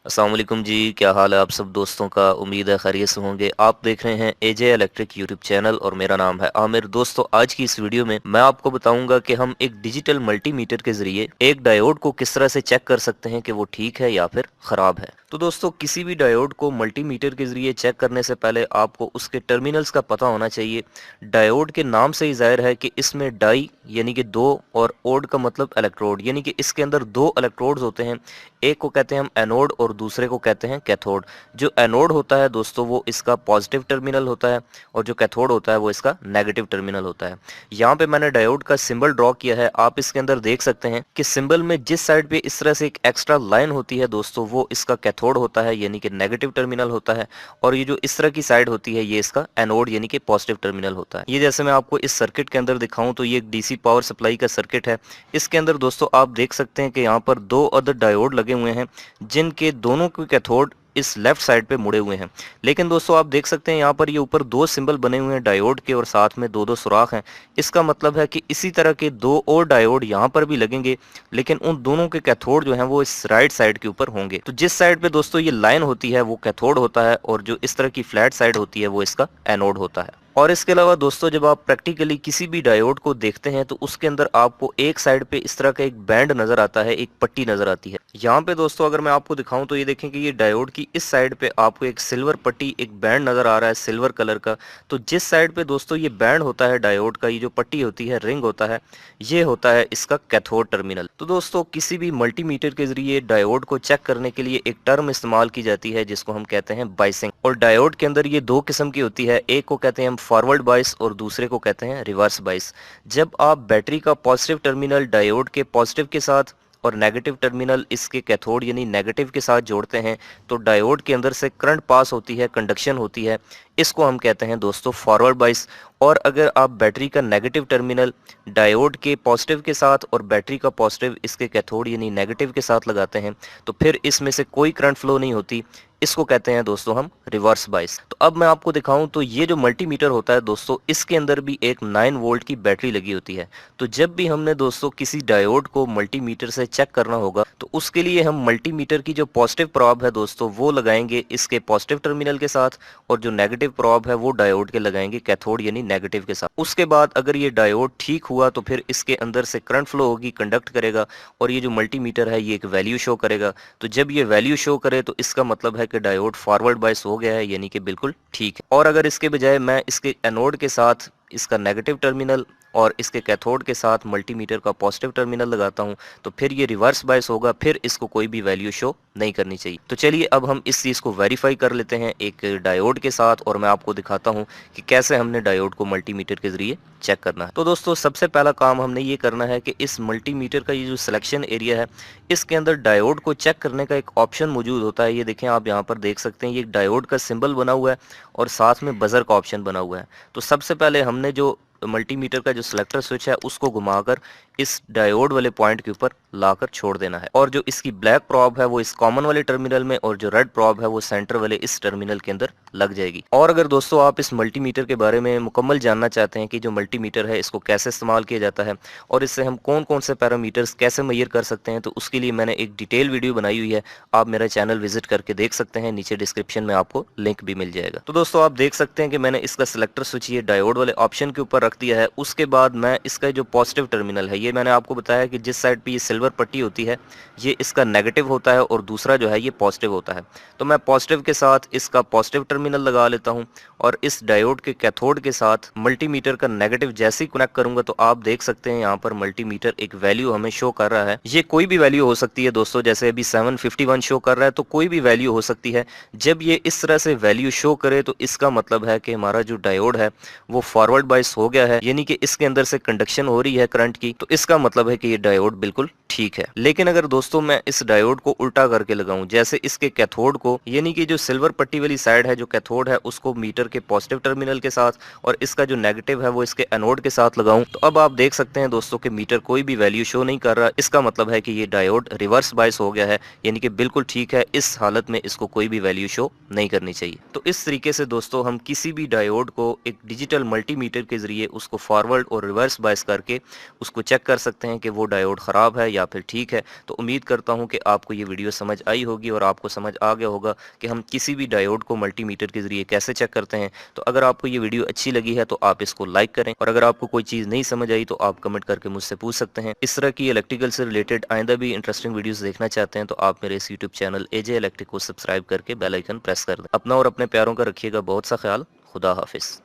अस्सलाम वालेकुम जी। क्या हाल है आप सब दोस्तों का। उम्मीद है खैरियत से होंगे। आप देख रहे हैं एजे इलेक्ट्रिक यूट्यूब चैनल और मेरा नाम है आमिर। दोस्तों आज की इस वीडियो में मैं आपको बताऊंगा कि हम एक डिजिटल मल्टीमीटर के जरिए एक डायोड को किस तरह से चेक कर सकते हैं कि वो ठीक है या फिर खराब है। तो दोस्तों किसी भी डायोड को मल्टीमीटर के जरिए चेक करने से पहले आपको उसके टर्मिनल्स का पता होना चाहिए। डायोड के नाम से ही जाहिर है कि इसमें डाई यानी कि दो और ओड का मतलब इलेक्ट्रोड, यानी कि इसके अंदर दो इलेक्ट्रोड्स होते हैं। एक को कहते हैं हम एनोड और दूसरे को कहते हैं कैथोड। जो एनोड होता है दोस्तों वो इसका पॉजिटिव टर्मिनल होता है और जो कैथोड होता है वो इसका नेगेटिव टर्मिनल होता है। यहाँ पे मैंने डायोड का सिंबल ड्रॉ किया है। आप इसके अंदर देख सकते हैं कि सिंबल में जिस साइड पे इस तरह से एक एक्स्ट्रा लाइन होती है दोस्तों वो इसका कैथोड होता है यानी कि नेगेटिव टर्मिनल होता है, और ये जो इस तरह की साइड होती है ये इसका एनोड यानी कि पॉजिटिव टर्मिनल होता है। ये जैसे मैं आपको इस सर्किट के अंदर दिखाऊं तो ये एक डीसी पावर सप्लाई का सर्किट है। इसके अंदर दोस्तों आप देख सकते हैं कि यहाँ पर दो अदर डायोड लगे हुए हैं जिनके दोनों के कैथोड इस लेफ्ट साइड पे मुड़े हुए हैं। लेकिन दोस्तों आप देख सकते हैं यहाँ पर ये ऊपर दो सिंबल बने हुए हैं डायोड के और साथ में दो दो सुराख हैं। इसका मतलब है कि इसी तरह के दो और डायोड यहाँ पर भी लगेंगे, लेकिन उन दोनों के कैथोड जो हैं वो इस राइट साइड के ऊपर होंगे। तो जिस साइड पे दोस्तों ये लाइन होती है वो कैथोड होता है और जो इस तरह की फ्लैट साइड होती है वो इसका एनोड होता है। और इसके अलावा दोस्तों जब आप प्रैक्टिकली किसी भी डायोड को देखते हैं तो उसके अंदर आपको एक साइड पे इस तरह का एक बैंड नजर आता है, एक पट्टी नजर आती है। यहाँ पे दोस्तों अगर मैं आपको दिखाऊं तो ये देखें कि ये डायोड की इस साइड पे आपको एक सिल्वर पट्टी, एक बैंड नजर आ रहा है सिल्वर कलर का। तो जिस साइड पे दोस्तों ये बैंड होता है डायोड का, ये जो पट्टी होती है, रिंग होता है, ये होता है इसका कैथोड टर्मिनल। तो दोस्तों किसी भी मल्टीमीटर के जरिए डायोड को चेक करने के लिए एक टर्म इस्तेमाल की जाती है जिसको हम कहते हैं बाइसिंग। और डायोड के अंदर ये दो किस्म की होती है, एक को कहते हैं हम फॉरवर्ड बाइस और दूसरे को कहते हैं रिवर्स बाइस। जब आप बैटरी का पॉजिटिव टर्मिनल डायोड के पॉजिटिव के साथ और नेगेटिव टर्मिनल इसके कैथोड यानी नेगेटिव के साथ जोड़ते हैं तो डायोड के अंदर से करंट पास होती है, कंडक्शन होती है। इसको हम कहते हैं दोस्तों फॉरवर्ड बाइस। और अगर आप बैटरी का नेगेटिव टर्मिनल डायोड के पॉजिटिव के साथ और बैटरी का पॉजिटिव इसके कैथोड यानी नेगेटिव के साथ लगाते हैं तो फिर इसमें से कोई करंट फ्लो नहीं होती। इसको कहते हैं दोस्तों हम रिवर्स बाइस। तो अब मैं आपको दिखाऊं तो ये जो मल्टीमीटर होता है दोस्तों इसके अंदर भी एक 9 वोल्ट की बैटरी लगी होती है। तो जब भी हमने दोस्तों किसी डायोड को मल्टीमीटर से चेक करना होगा तो उसके लिए हम मल्टीमीटर की जो पॉजिटिव प्रॉब है दोस्तों वो लगाएंगे इसके पॉजिटिव टर्मिनल के साथ और जो नेगेटिव प्रॉब है वो डायोड के लगाएंगे कैथोड यानी नेगेटिव के साथ। उसके बाद अगर ये डायोड ठीक हुआ तो फिर इसके अंदर से करंट फ्लो होगी, कंडक्ट करेगा और ये जो मल्टीमीटर है ये एक वैल्यू शो करेगा। तो जब ये वैल्यू शो करे तो इसका मतलब है कि डायोड फॉरवर्ड बायस हो गया है यानी कि बिल्कुल ठीक है। और अगर इसके बजाय मैं इसके एनोड के साथ इसका नेगेटिव टर्मिनल और इसके कैथोड के साथ मल्टीमीटर का पॉजिटिव टर्मिनल लगाता हूं तो फिर ये रिवर्स बायस होगा, फिर इसको कोई भी वैल्यू शो नहीं करनी चाहिए। तो चलिए अब हम इस चीज़ को वेरीफाई कर लेते हैं एक डायोड के साथ और मैं आपको दिखाता हूं कि कैसे हमने डायोड को मल्टीमीटर के जरिए चेक करना है। तो दोस्तों सबसे पहला काम हमने ये करना है कि इस मल्टीमीटर का ये जो सिलेक्शन एरिया है इसके अंदर डायोड को चेक करने का एक ऑप्शन मौजूद होता है। ये देखें, आप यहाँ पर देख सकते हैं ये एक डायोड का सिंबल बना हुआ है और साथ में बजर का ऑप्शन बना हुआ है। तो सबसे पहले हमने जो मल्टीमीटर का जो सिलेक्टर स्विच है उसको घुमाकर इस डायोड वाले पॉइंट के ऊपर लाकर छोड़ देना है और जो इसकी ब्लैक प्रॉब है वो इस कॉमन वाले टर्मिनल में और जो रेड प्रॉब है वो सेंटर वाले इस टर्मिनल के अंदर लग जाएगी। और अगर दोस्तों आप इस मल्टीमीटर के बारे में मुकम्मल जानना चाहते हैं कि जो मल्टीमीटर है इसको कैसे इस्तेमाल किया जाता है और इससे हम कौन कौन से पैरामीटर्स कैसे मेजर कर सकते हैं तो उसके लिए मैंने एक डिटेल वीडियो बनाई हुई है। आप मेरा चैनल विजिट करके देख सकते हैं, नीचे डिस्क्रिप्शन में आपको लिंक भी मिल जाएगा। तो दोस्तों आप देख सकते हैं कि मैंने इसका सिलेक्टर स्विच ये डायोड वाले ऑप्शन के ऊपर रख दिया है। उसके बाद मैं इसका जो पॉजिटिव टर्मिनल है ये मैंने आपको बताया कि जिस साइड पे ये सिल्वर पट्टी होती है ये इसका नेगेटिव होता है और दूसरा जो है ये पॉजिटिव होता है। तो मैं पॉजिटिव के साथ इसका पॉजिटिव टर्मिनल लगा लेता हूं और इस डायोड के कैथोड के साथ मल्टीमीटर का नेगेटिव जैसे ही कनेक्ट करूंगा तो आप देख सकते हैं यहाँ पर मल्टीमीटर एक वैल्यू हमें शो कर रहा है। ये कोई भी वैल्यू हो सकती है दोस्तों, जैसे अभी 751 शो कर रहा है तो कोई भी वैल्यू हो सकती है। जब ये इस तरह से वैल्यू शो करे तो इसका मतलब है कि हमारा जो डायोड है वो फॉरवर्ड बायस हो गया है यानी कि इसके अंदर से कंडक्शन हो रही है करंट की। तो इसका मतलब है कि ये डायोड बिल्कुल ठीक है। लेकिन अगर दोस्तों मैं इस डायोड को उल्टा करके लगाऊं, जैसे इसके कैथोड को यानी कि जो सिल्वर पट्टी वाली साइड है जो कैथोड है उसको मीटर के पॉजिटिव टर्मिनल के साथ और इसका जो नेगेटिव है वो इसके एनोड के साथ लगाऊं तो अब आप देख सकते हैं दोस्तों कि मीटर कोई भी वैल्यू शो नहीं कर रहा। इसका मतलब है कि ये डायोड रिवर्स बायस हो गया है यानी कि बिल्कुल ठीक है। इस हालत में इसको कोई भी वैल्यू शो नहीं करनी चाहिए। तो इस तरीके से दोस्तों हम किसी भी डायोड को एक डिजिटल मल्टीमीटर के जरिए उसको फॉरवर्ड और रिवर्स बायस करके उसको चेक कर सकते हैं कि वो डायोड ख़राब है या फिर ठीक है। तो उम्मीद करता हूँ कि आपको ये वीडियो समझ आई होगी और आपको समझ आ गया होगा कि हम किसी भी डायोड को मल्टीमीटर के ज़रिए कैसे चेक करते हैं। तो अगर आपको ये वीडियो अच्छी लगी है तो आप इसको लाइक करें, और अगर आपको कोई चीज़ नहीं समझ आई तो आप कमेंट करके मुझसे पूछ सकते हैं। इस तरह की इलेक्ट्रिकल से रिलेटेड आइंदा भी इंटरेस्टिंग वीडियोस देखना चाहते हैं तो आप मेरे इस यूट्यूब चैनल एजे इलेक्ट्रिक को सब्सक्राइब करके बेल आइकन प्रेस कर दें। अपना और अपने प्यारों का रखिएगा बहुत सा ख्याल। खुदा हाफिज़।